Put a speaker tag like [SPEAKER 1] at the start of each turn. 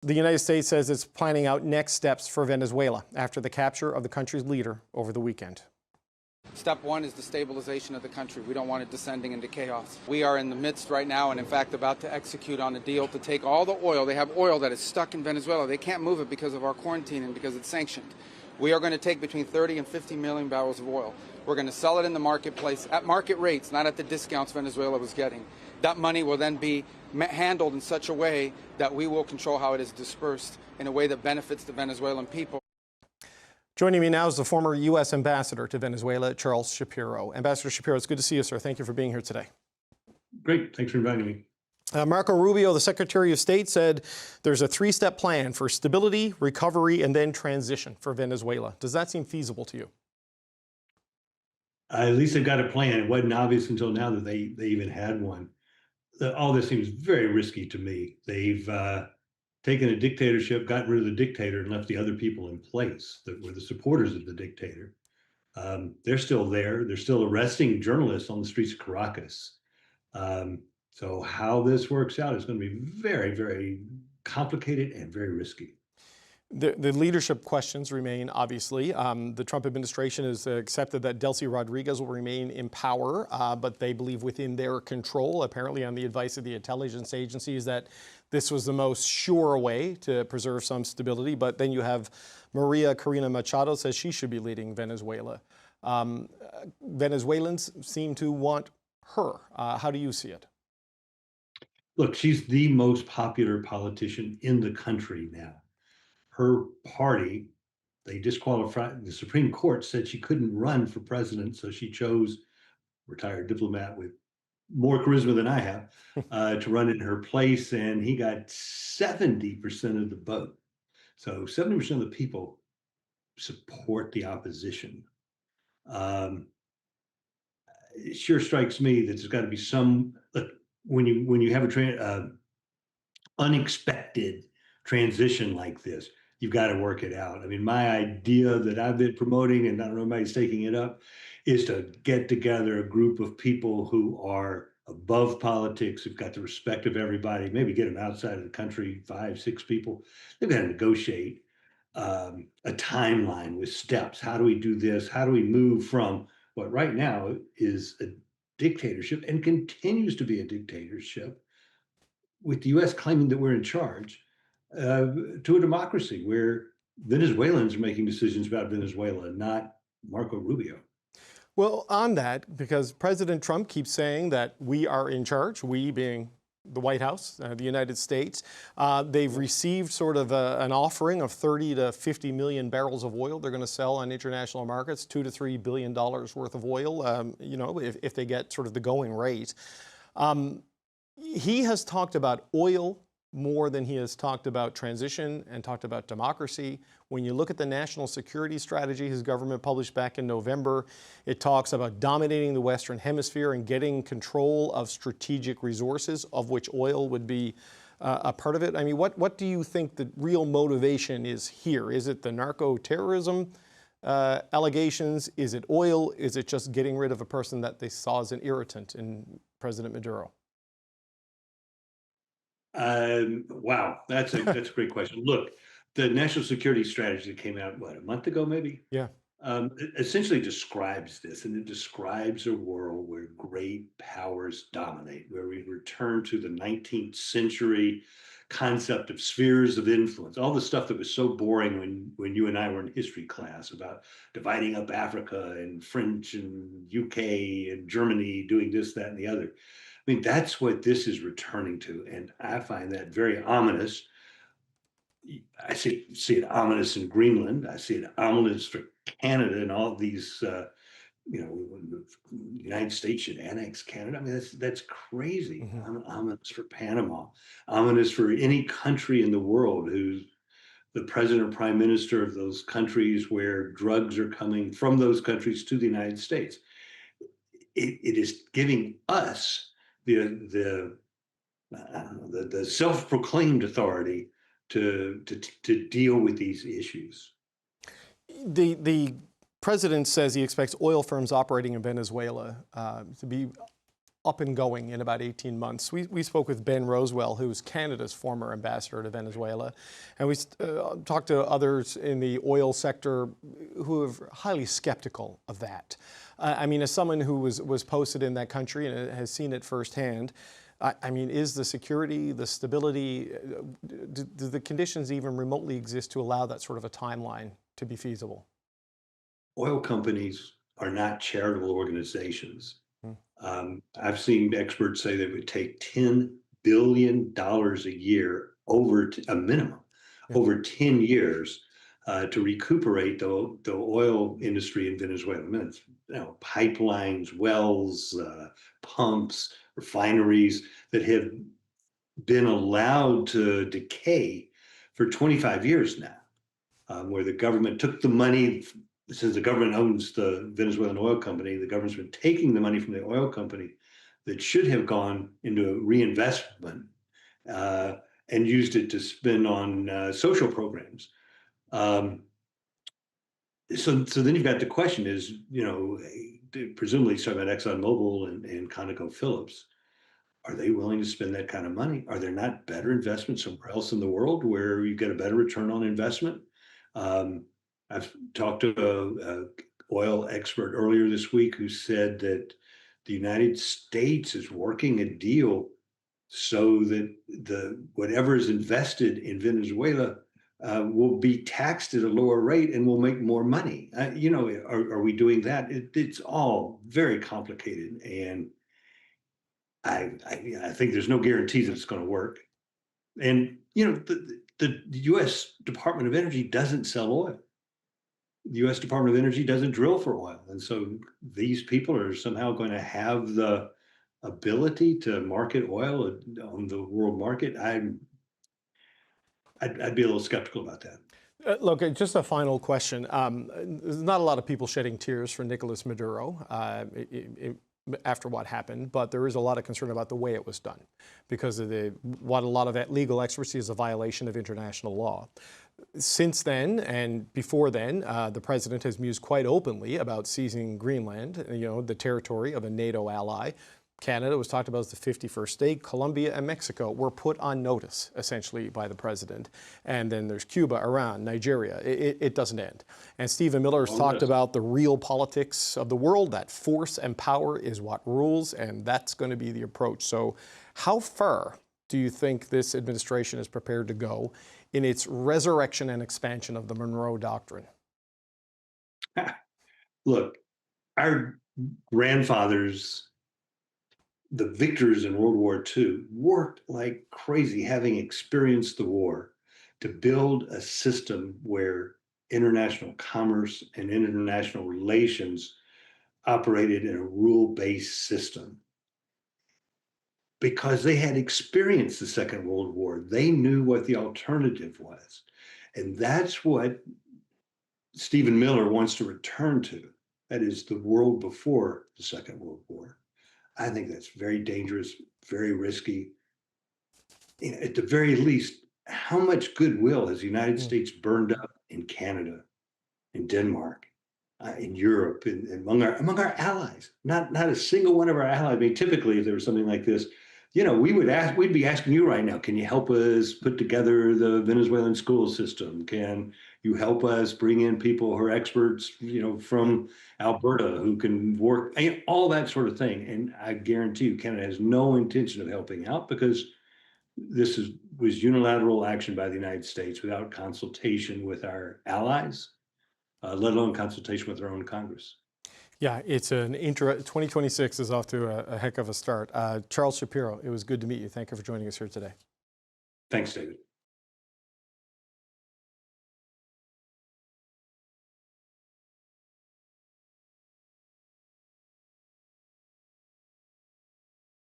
[SPEAKER 1] The United States says it's planning out next steps for Venezuela after the capture of the country's leader over the weekend.
[SPEAKER 2] Step one is the stabilization of the country. We don't want it descending into chaos. We are in the midst right now and, in fact, about to execute on a deal to take all the oil. They have oil that is stuck in Venezuela. They can't move it because of our quarantine and because it's sanctioned. We are going to take between 30 and 50 million barrels of oil. We're going to sell it in the marketplace at market rates, not at the discounts Venezuela was getting. That money will then be handled in such a way that we will control how it is dispersed in a way that benefits the Venezuelan people.
[SPEAKER 1] Joining me now is the former U.S. ambassador to Venezuela, Charles Shapiro. Ambassador Shapiro, it's good to see you, sir. Thank you for being here today.
[SPEAKER 3] Great. Thanks for inviting me.
[SPEAKER 1] Marco Rubio, the Secretary of State, said there's a three-step plan for stability, recovery, and then transition for Venezuela. Does that seem feasible to you?
[SPEAKER 3] At least they've got a plan. It wasn't obvious until now that they even had one. All this seems very risky to me. They've taken a dictatorship, gotten rid of the dictator, and left the other people in place that were the supporters of the dictator. They're still there. They're still arresting journalists on the streets of Caracas. So how this works out is going to be very, very complicated and very risky.
[SPEAKER 1] The leadership questions remain, obviously. The Trump administration has accepted that Delcy Rodriguez will remain in power, but they believe within their control, apparently on the advice of the intelligence agencies, that this was the most sure way to preserve some stability. But then you have Maria Corina Machado says she should be leading Venezuela. Venezuelans seem to want her. How do you see it?
[SPEAKER 3] Look, she's the most popular politician in the country now. Her party, they disqualified, the Supreme Court said she couldn't run for president, so she chose a retired diplomat with more charisma than I have to run in her place, and he got 70% of the vote. So 70% of the people support the opposition. It sure strikes me that there's got to be some, look, when you have a unexpected transition like this, you've got to work it out. I mean, my idea that I've been promoting, and I don't know if anybody's taking it up, is to get together a group of people who are above politics, who've got the respect of everybody, maybe get them outside of the country, 5, 6 people. They've got to negotiate a timeline with steps. How do we do this? How do we move from what right now is a dictatorship and continues to be a dictatorship, with the U.S. claiming that we're in charge, to a democracy where Venezuelans are making decisions about Venezuela, not Marco Rubio.
[SPEAKER 1] Well, on that, because President Trump keeps saying that we are in charge, we being the White House, the United States, they've received sort of an offering of 30 to 50 million barrels of oil they're going to sell on international markets, $2 to $3 billion worth of oil, you know, if they get sort of the going rate. He has talked about oil more than he has talked about transition and talked about democracy. When you look at the national security strategy his government published back in November, it talks about dominating the Western Hemisphere and getting control of strategic resources, of which oil would be a part of it. I mean, what do you think the real motivation is here? Is it the narco-terrorism allegations? Is it oil? Is it just getting rid of a person that they saw as an irritant in President Maduro?
[SPEAKER 3] Wow, that's a great question. Look, the national security strategy that came out, what, a month ago, maybe?
[SPEAKER 1] Yeah.
[SPEAKER 3] Essentially describes this, and it describes a world where great powers dominate, where we return to the 19th century concept of spheres of influence, all the stuff that was so boring when you and I were in history class about dividing up Africa and French and UK and Germany doing this, that, and the other. I mean, that's what this is returning to, and I find that very ominous. I see it ominous in Greenland. I see it ominous for Canada and all these, you know, the United States should annex Canada. I mean, that's crazy. Ominous for Panama, ominous for any country in the world who's the president or prime minister of those countries where drugs are coming from those countries to the United States. It is giving us the self-proclaimed authority to deal with these issues.
[SPEAKER 1] The president says he expects oil firms operating in Venezuela to be up and going in about 18 months. We spoke with Ben Rosewell, who's Canada's former ambassador to Venezuela, and we talked to others in the oil sector who are highly skeptical of that. I mean, as someone who was posted in that country and has seen it firsthand, I mean, is the security, the stability, do the conditions even remotely exist to allow that sort of a timeline to be feasible?
[SPEAKER 3] Oil companies are not charitable organizations.
[SPEAKER 1] Hmm.
[SPEAKER 3] I've seen experts say that it would take $10 billion a year over a minimum
[SPEAKER 1] Yeah.
[SPEAKER 3] over 10 years to recuperate the oil industry in Venezuela. I mean, it's, pipelines, wells, pumps, refineries that have been allowed to decay for 25 years now, where the government took the money. Since the government owns the Venezuelan oil company, the government's been taking the money from the oil company that should have gone into reinvestment uh, and used it to spend on social programs. Um, so then you've got the question is, presumably he's talking about ExxonMobil and ConocoPhillips. Are they willing to spend that kind of money? Are there not better investments somewhere else in the world where you get a better return on investment? Um, I've talked to a oil expert earlier this week who said that the United States is working a deal so that the whatever is invested in Venezuela will be taxed at a lower rate and will make more money. Are we doing that? It's all very complicated, and I think there's no guarantee that it's going to work. And the U.S. Department of Energy doesn't sell oil. The U.S. Department of Energy doesn't drill for oil, and so these people are somehow going to have the ability to market oil on the world market. I'd be a little skeptical about that.
[SPEAKER 1] Look, just a final question. There's not a lot of people shedding tears for Nicolas Maduro after what happened, but there is a lot of concern about the way it was done because of what a lot of that legal experts see as a violation of international law. Since then and before then, the president has mused quite openly about seizing Greenland, the territory of a NATO ally. Canada was talked about as the 51st state. Colombia and Mexico were put on notice, essentially, by the president. And then there's Cuba, Iran, Nigeria. It doesn't end. And Stephen Miller has talked about the real politics of the world, that force and power is what rules, and that's going to be the approach. So how far do you think this administration is prepared to go in its resurrection and expansion of the Monroe Doctrine?
[SPEAKER 3] Look, our grandfathers, the victors in World War II, worked like crazy, having experienced the war, to build a system where international commerce and international relations operated in a rule-based system. Because they had experienced the Second World War, they knew what the alternative was. And that's what Stephen Miller wants to return to. That is the world before the Second World War. I think that's very dangerous, very risky. At the very least, how much goodwill has the United States burned up in Canada, in Denmark, in Europe, among our allies? Not a single one of our allies. I mean, typically, if there was something like this, we'd be asking you right now, can you help us put together the Venezuelan school system? Can you help us bring in people who are experts, from Alberta who can work, all that sort of thing? And I guarantee you, Canada has no intention of helping out because this was unilateral action by the United States without consultation with our allies, let alone consultation with our own Congress.
[SPEAKER 1] Yeah, 2026 is off to a heck of a start. Charles Shapiro, it was good to meet you. Thank you for joining us here today.
[SPEAKER 3] Thanks, David.